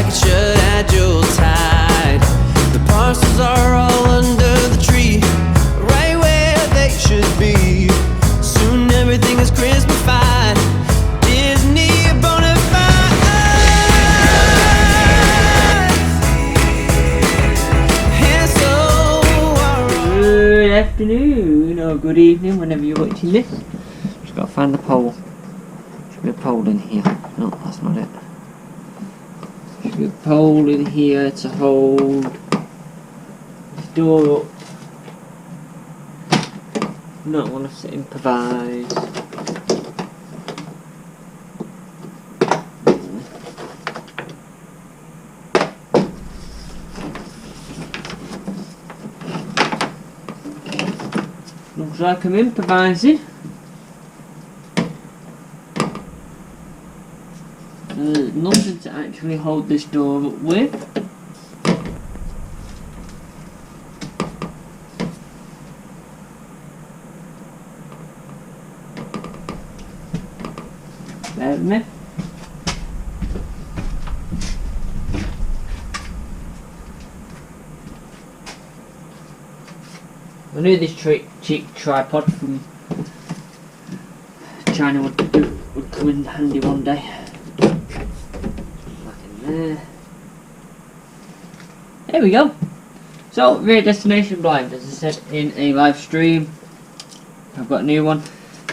shut at your tide. The parcels are all under the tree, right where they should be. Soon everything is Christmas-fied, Disney bonafide. And so good afternoon or good evening whenever you're watching this. Just got to find the pole. Should be a pole in here. No, that's not it. Should be a pole in here to hold this door up. Not want to improvise. Looks like I'm improvising. There's nothing to actually hold this door up with. Bear with me. I knew this cheap tripod from China would come in handy one day. Back in there. There we go. So, rear destination blind, as I said in a live stream. I've got a new one.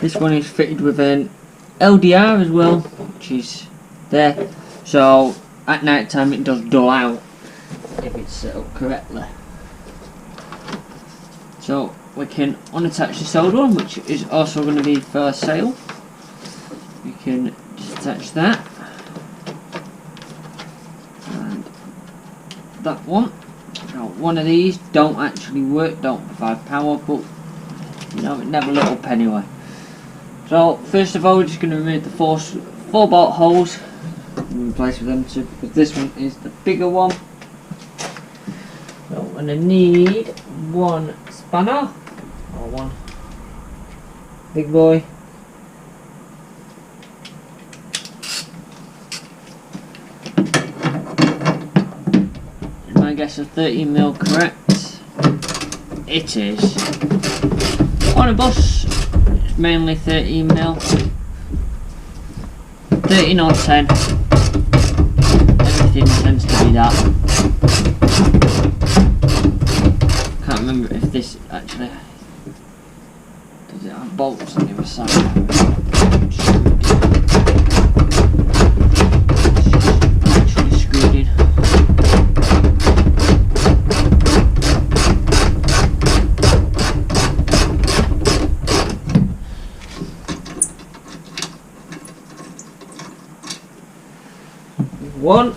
This one is fitted with an LDR as well, which is there. So, at night time it does dull out if it's set up correctly. So we can unattach this old one, which is also going to be for sale. We can just attach that and that one. Now, one of these don't actually work, don't provide power, but you know, it never lit up anyway. So first of all, we're just going to remove the four bolt holes and replace with them two, because this one is the bigger one. So I'm going to need one spanner, or one big boy. My guess is 13mm correct. It is. On a bus, it's mainly 13mm. 13 or 10. Everything tends to be that. Can't remember if this actually does it have bolts on the other side. Actually screwed in. One.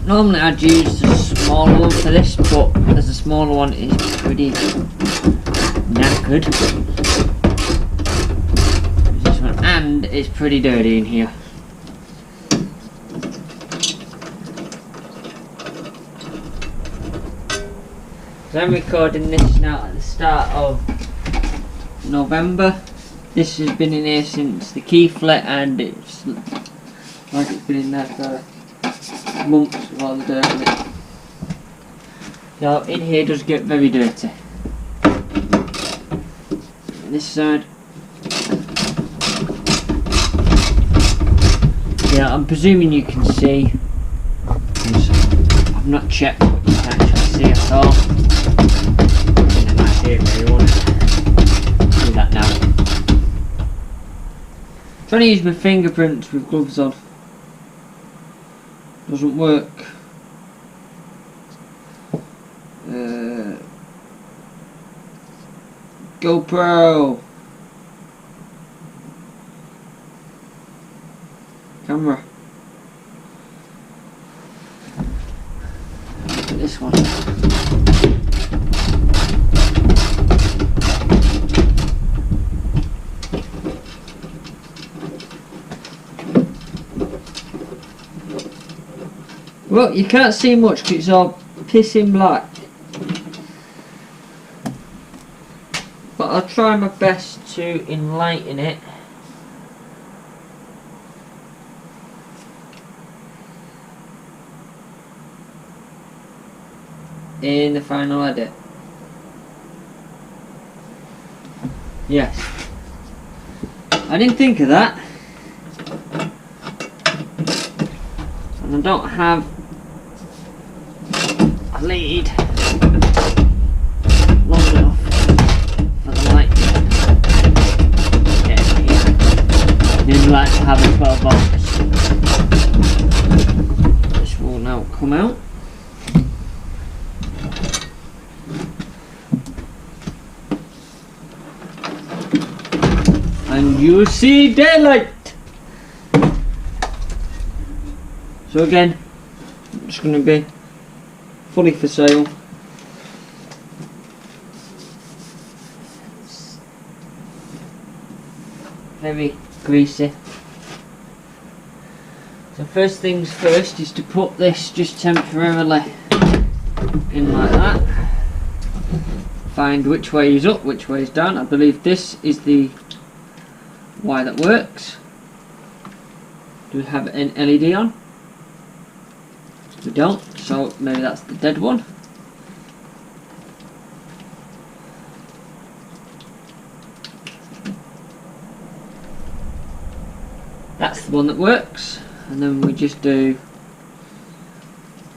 Normally I'd use the smaller one for this, but as the smaller one is pretty knackered, this one, and it's pretty dirty in here. So I'm recording this now at the start of November. This has been in here since the key flit, and it's like it's been in there for months with all the dirt in it. Now in here does get very dirty. This side. Yeah, I'm presuming you can see, because I've not checked what you can actually see at all. And I might really want to do that now. Trying to use my fingerprints with gloves on. Doesn't work. GoPro camera. Look at this one. Well, you can't see much because it's all pissing black. But I'll try my best to enlighten it. In the final edit. Yes. I didn't think of that. And I don't have a lead long enough for the light. Yeah, I didn't like to have a 12 volts. This will now come out. And you see daylight. So again, it's going to be fully for sale. It's very greasy. So first things first is to put this just temporarily in like that. Find which way is up, which way is down. I believe this is the wire that works. Do we have an LED on? We don't, so maybe that's the dead one. That's the one that works, and then we just do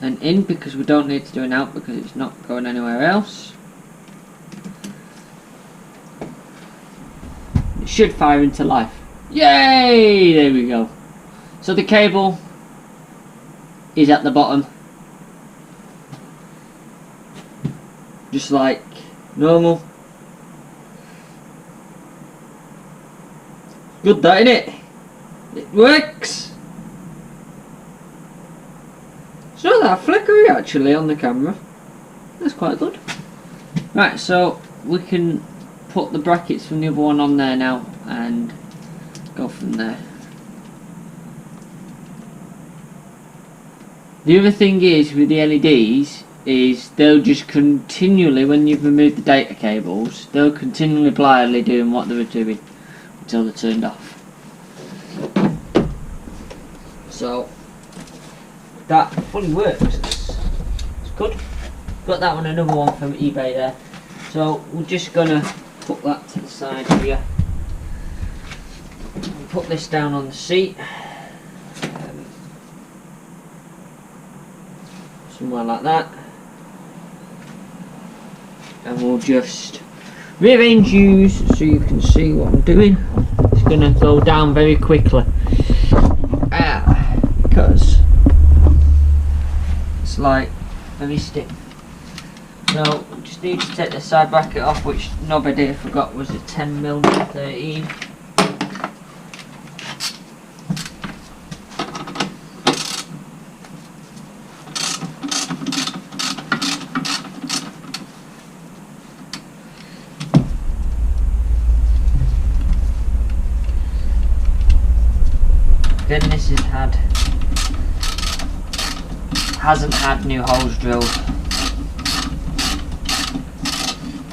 an in because we don't need to do an out because it's not going anywhere else. It should fire into life. Yay! There we go. So the cable is at the bottom, just like normal. Good, that innit? It works. It's not that flickery actually on the camera. That's quite good. Right, so we can put the brackets from the other one on there now and go from there. The other thing is with the LEDs is they'll just continually, when you've removed the data cables, they'll continually blindly doing what they were doing until they're turned off. So that fully works. It's good. Got that one, another one from eBay there. So we're just gonna put that to the side here. Put this down on the seat. Somewhere like that, and we'll just rearrange these so you can see what I'm doing. It's going to go down very quickly because it's like very stiff. So we just need to take the side bracket off, which nobody forgot was a 10mm 13. Then this hasn't had new holes drilled,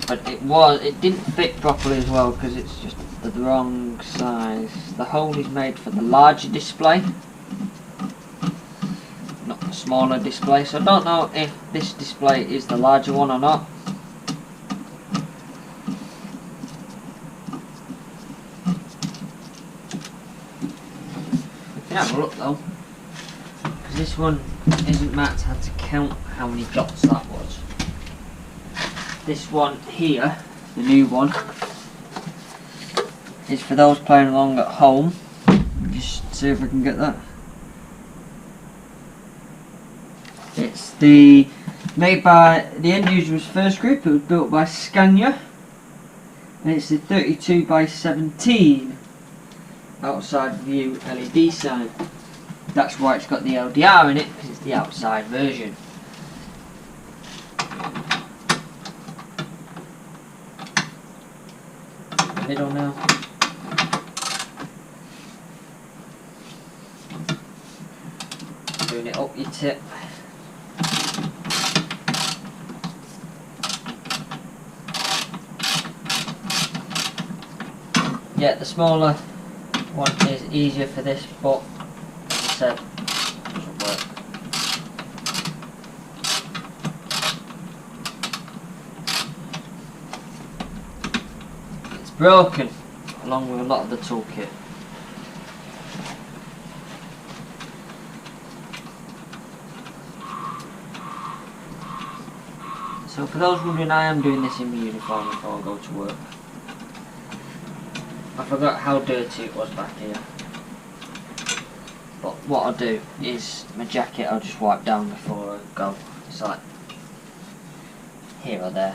but it didn't fit properly as well because it's just the wrong size. The hole is made for the larger display, not the smaller display, so I don't know if this display is the larger one or not. Have a look though, because this one isn't marked. Had to count how many dots that was. This one here, the new one, is for those playing along at home. Just see if I can get that. It's made by the end user's first group. It was built by Scania, and it's the 32x17. Outside view LED sign. That's why it's got the LDR in it, because it's the outside version. Middle now. Doing it up your tip. Yeah, the smaller one is easier for this, but as I said, it doesn't work. It's broken, along with a lot of the toolkit. So for those wondering, I am doing this in my uniform before I go to work. I forgot how dirty it was back here. But what I'll do is, my jacket I'll just wipe down before I go. It's like here or there.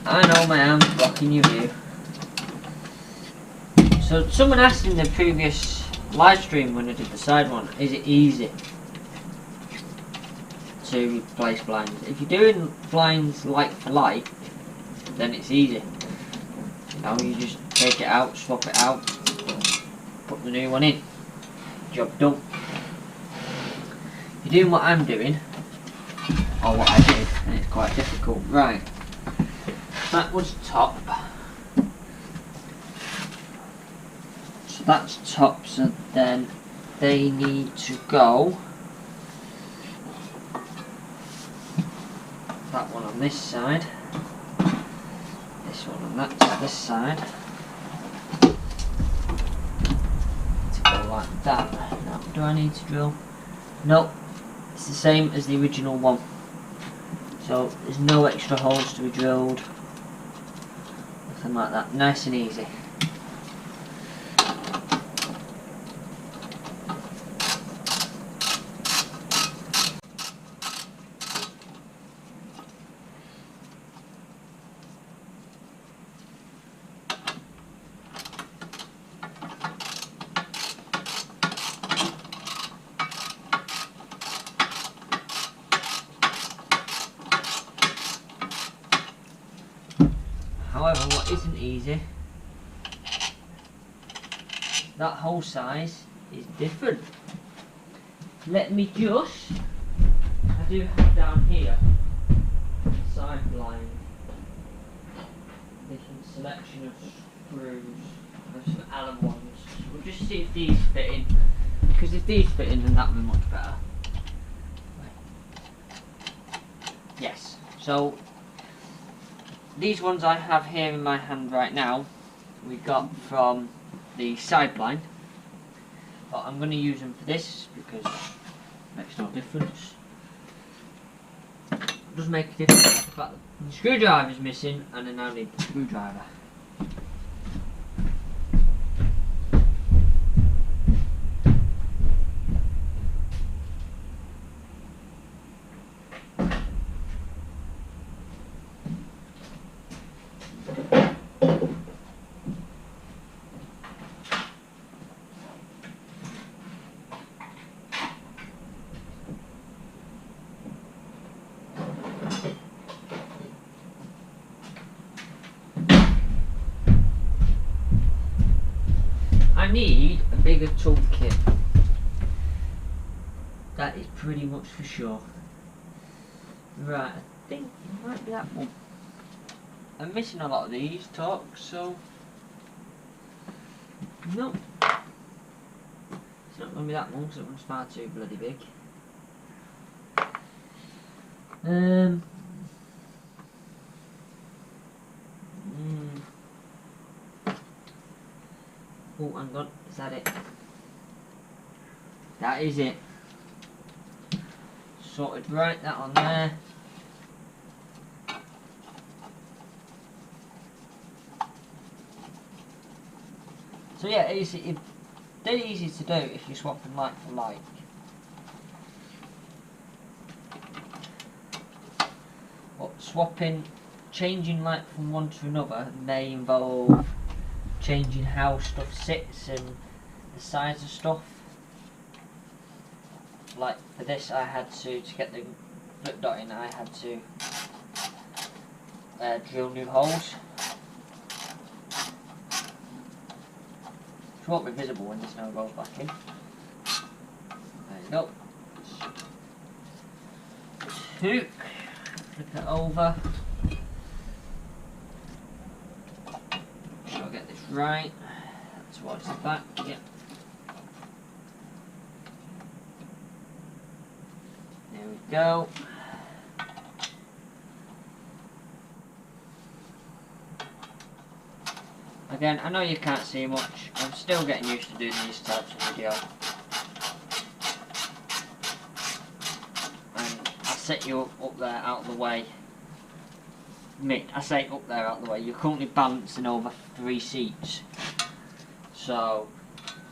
I know my arm's blocking your view. So someone asked in the previous live stream when I did the side one, is it easy to replace blinds? If you're doing blinds light for light, then it's easy. You know, you just take it out, swap it out, put the new one in. Job done. If you're doing what I'm doing, or what I did, then it's quite difficult. Right, that was top. So that's top, so then they need to go. That one on this side, this one on this side, to go like that. Now, do I need to drill? Nope, it's the same as the original one. So there's no extra holes to be drilled, nothing like that. Nice and easy. However, what isn't easy, that hole size is different. Let me just, I do have down here side blind, different selection of screws, and some Allen ones. We'll just see if these fit in, because if these fit in then that will be much better. Yes, so these ones I have here in my hand right now, we got from the side blind, but I'm going to use them for this because it makes no difference. It does make a difference the fact that the screwdriver is missing and I now need the screwdriver. I need a bigger toolkit. That is pretty much for sure. Right, I think it might be that one. I'm missing a lot of these talks, so no. It's not going to be that one because that one's far too bloody big. Oh, hang on, is that it? That is it. Sorted right, that on there. So yeah, it's dead easy to do if you're swapping light for light. But changing light from one to another may involve changing how stuff sits and the size of stuff. Like for this, I had to get the flip dot in, I had to drill new holes. Which won't be visible when the snow goes back in. There you go. 2, flip it over. Make sure I get this right. Towards the back, yeah. There we go. Again, I know you can't see much. I'm still getting used to doing these types of video. And I set you up there out of the way. I say up there out of the way. You're currently balancing over 3 seats. So,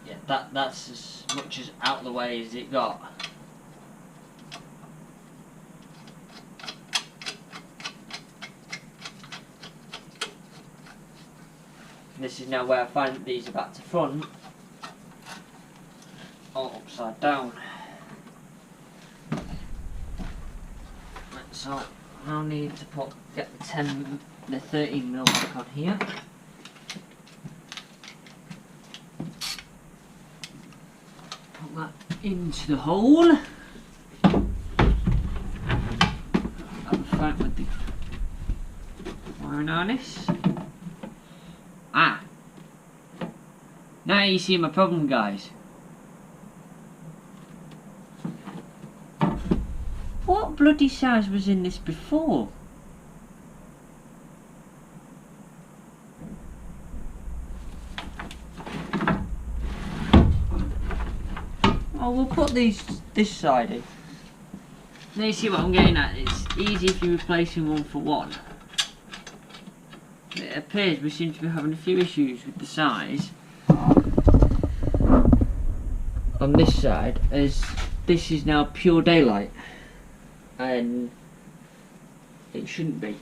yeah, that's as much as out of the way as it got. This is now where I find that these are back to front, or upside down. Right, so I'll need to get the 13mm back on here. Put that into the hole. Have a fight with the wiring harness. Ah! Now you see my problem, guys. What bloody size was in this before? Oh, we'll put this side in. Now you see what I'm getting at. It's easy if you're replacing one for one. It appears we seem to be having a few issues with the size on this side, as this is now pure daylight and it shouldn't be.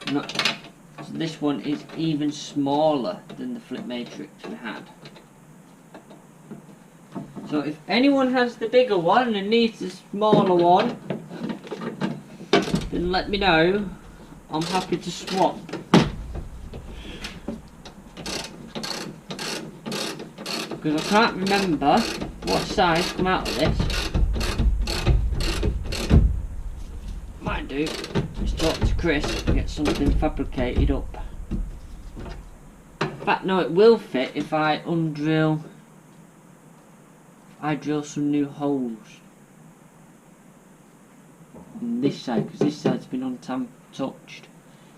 So this one is even smaller than the flip matrix we had. So if anyone has the bigger one and needs the smaller one, then let me know. I'm happy to swap. Because I can't remember what size come out of this. Might do is talk to Chris and get something fabricated up. In fact, no, it will fit if I drill some new holes on this side, because this side's been untouched.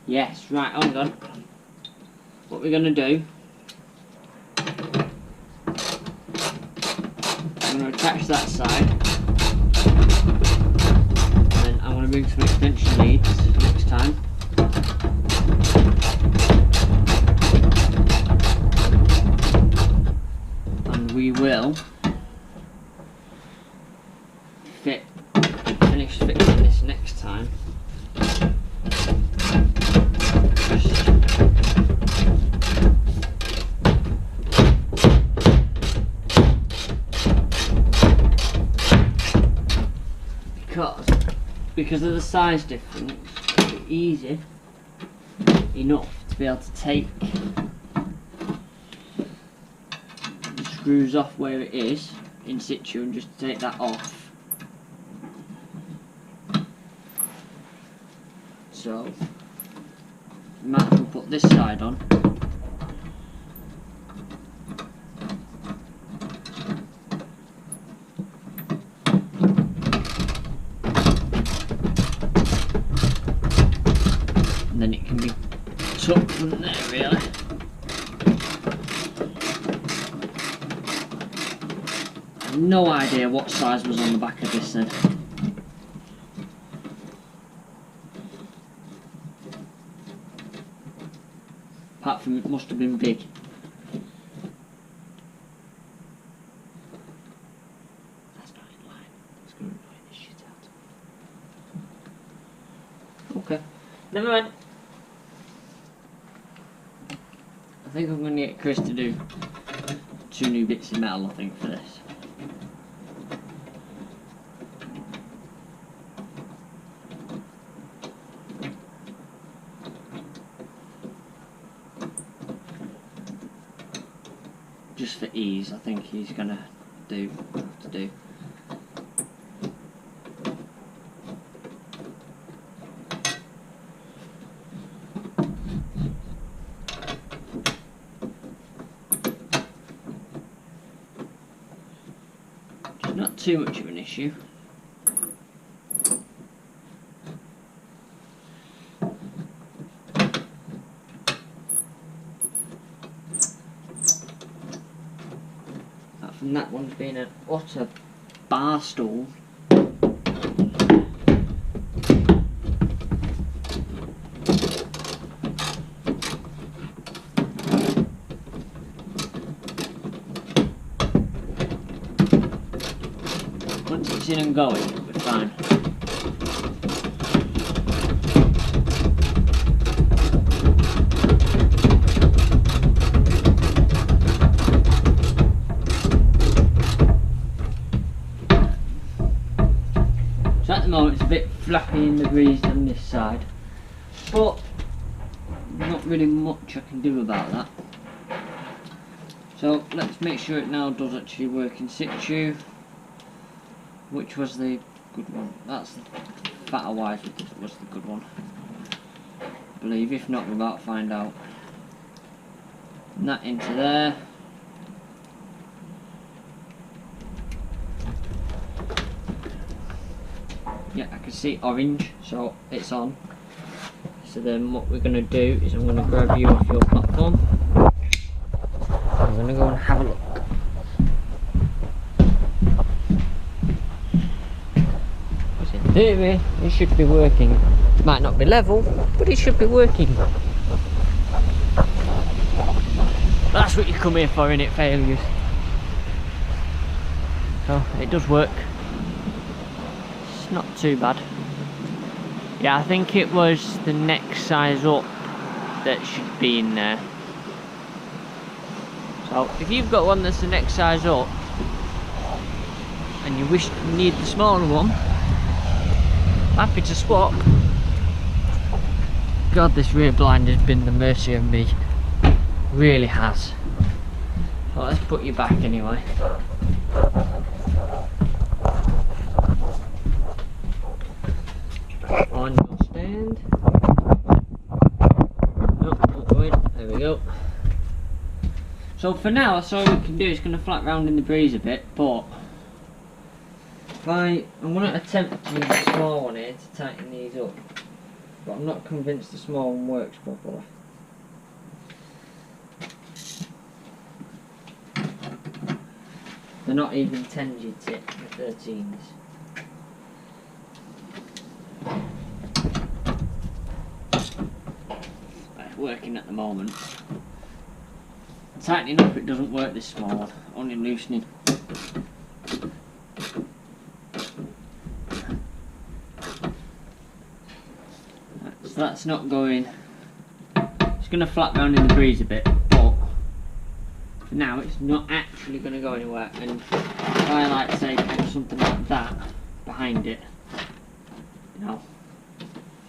Yes, right, hold on. What we're going to do, I'm going to attach that side, and then I'm going to bring some extension leads next time. And we will finish fixing this next time. Because of the size difference, it's easy enough to be able to take the screws off where it is in situ and just take that off. So you might as well put this side on. And then it can be tucked from there, really. I have no idea what size was on the back of this then. Apart from it must have been big. That's not in line. It's going to annoy the shit out. Okay. Never mind. I think I'm going to get Chris to do 2 new bits of metal, I think, for this. Just for ease, I think he's going to have to do. Not too much of an issue. Apart from that one's been an utter bar stool. Once it's in and going, it'll be fine. So at the moment it's a bit flappy in the breeze on this side, but not really much I can do about that. So let's make sure it now does actually work in situ. Which was the good one? That's the fatter wise was the good one, I believe. If not, we're about to find out. And that into there. Yeah, I can see orange, so it's on. So then what we're going to do is I'm going to grab you off your platform. I'm going to go and have a look. In theory, it should be working. Might not be level, but it should be working. That's what you come here for, innit, failures. So, it does work. It's not too bad. Yeah, I think it was the next size up that should be in there. So, if you've got one that's the next size up, and you need the smaller one, happy to swap. God, this rear blind has been the mercy of me. Really has. So let's put you back anyway. On your stand. Nope, not going. There we go. So for now, that's all we can do. It's going to flap round in the breeze a bit, but I'm going to attempt to use the small one here to tighten these up, but I'm not convinced the small one works properly. They're not even 10s yet, they're 13s. It's working at the moment. Tightening up, it doesn't work this small one, only loosening. So that's not going. It's going to flap round in the breeze a bit, but for now it's not actually going to go anywhere. And if I like say put something like that behind it, you know,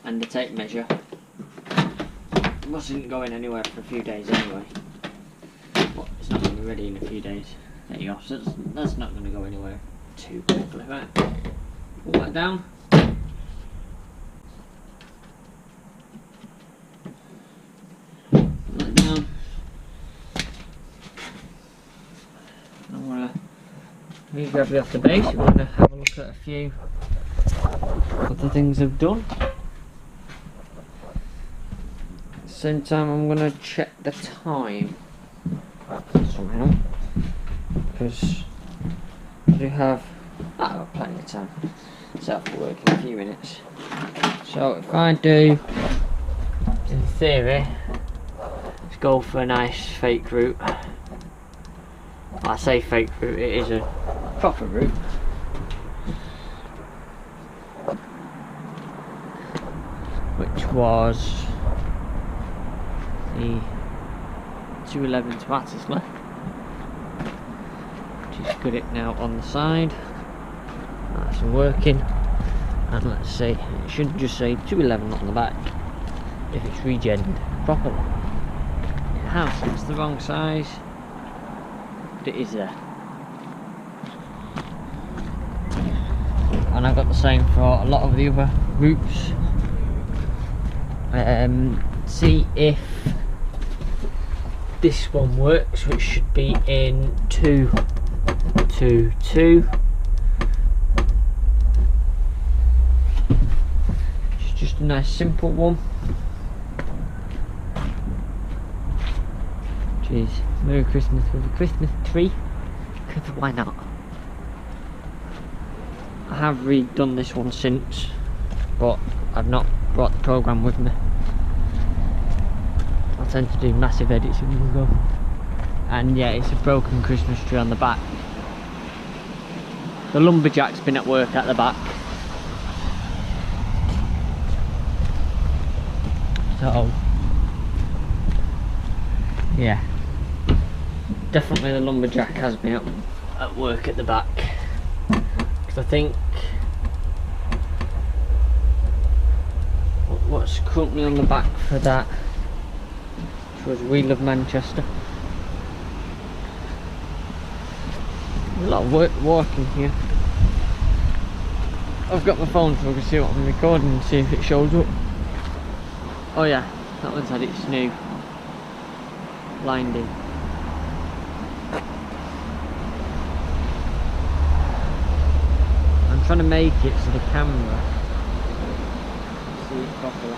and the tape measure, it wasn't going anywhere for a few days anyway. But it's not going to be ready in a few days. There you go. So that's not going to go anywhere too quickly. Right, pull that down. Down. I'm going to grab you off the base. We're going to have a look at a few other things I've done. At the same time, I'm going to check the time somehow, because I do have plenty of time. Set up for work in a few minutes. So if I do, in theory, go for a nice fake route. I say fake route, it is a proper route. Which was the 211 to Attersley, which is good it now on the side. That's working. And let's see, it should just say 211 on the back if it's regened properly. It's the wrong size, but it is there. And I got the same for a lot of the other routes. See if this one works, which should be in 222. just a nice simple one. Jeez, Merry Christmas with a Christmas tree, because why not? I have redone this one since, but I've not brought the programme with me. I tend to do massive edits in one go. And yeah, it's a broken Christmas tree on the back. The lumberjack's been at work at the back. So, yeah. Definitely the lumberjack has been at work at the back. Because I think what's currently on the back for that was We Love Manchester. There's a lot of work walking here. I've got my phone so I can see what I'm recording and see if it shows up. Oh yeah, that one's had its new blind in. I'm trying to make it so the camera see it properly.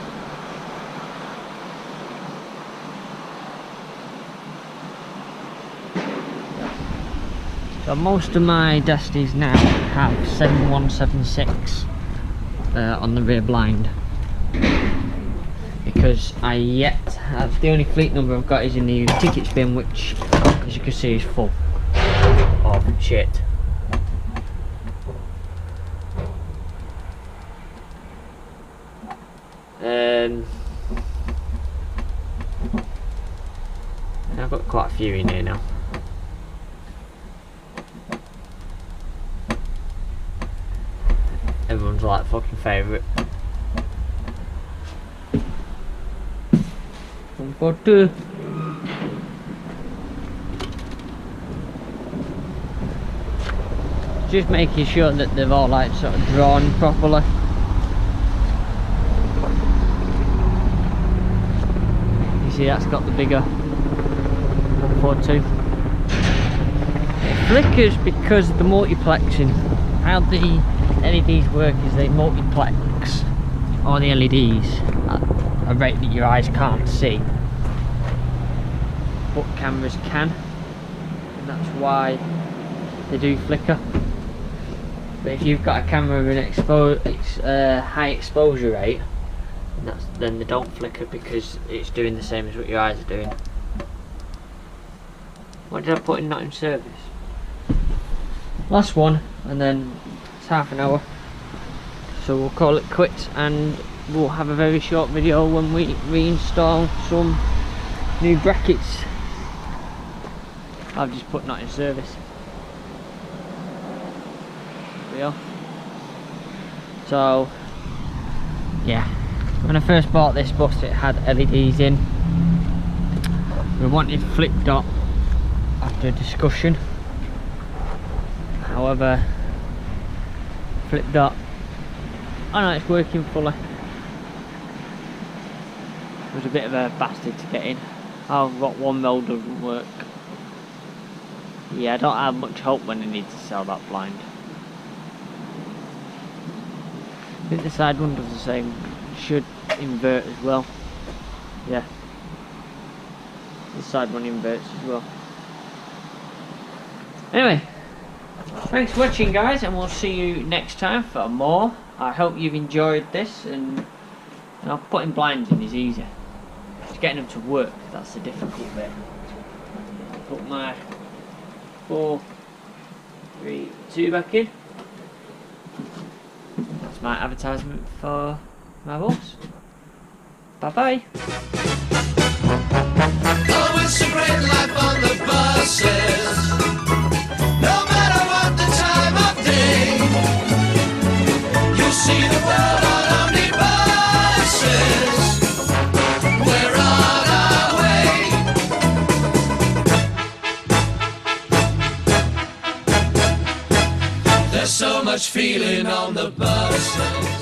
So most of my Desties now have 7176 on the rear blind, because I yet have, the only fleet number I've got is in the tickets bin, which as you can see is full of shit. I've got quite a few in here now. Everyone's like fucking favourite. 142. Just making sure that they've all like sort of drawn properly. You see that's got the bigger 142. It flickers because of the multiplexing. How the LEDs work is they multiplex all the LEDs at a rate that your eyes can't see, but cameras can, and that's why they do flicker. But if you've got a camera with an high exposure rate, then they don't flicker because it's doing the same as what your eyes are doing. What did I put in not in service? Last one, and then it's half an hour, so we'll call it quits, and we'll have a very short video when we reinstall some new brackets. I've just put not in service. There we are. So yeah, when I first bought this bus it had LEDs in. We wanted flip dot after a discussion. However, flip dot, I know it's working fully. It was a bit of a bastard to get in. I've got one mode doesn't work. Yeah, I don't have much hope when I need to sell that blind. I think the side one does the same. It should invert as well. Yeah, the side one inverts as well. Anyway, thanks for watching guys, and we'll see you next time for more. I hope you've enjoyed this, and putting blinds in is easy. It's getting them to work, that's the difficult bit. Put my 4, 3, 2 back in. That's my advertisement for my bus. Bye bye. Oh, it's a great life on the buses. No matter what the time of day, you'll see the world on omnibuses. We're on our way. There's so much feeling on the buses.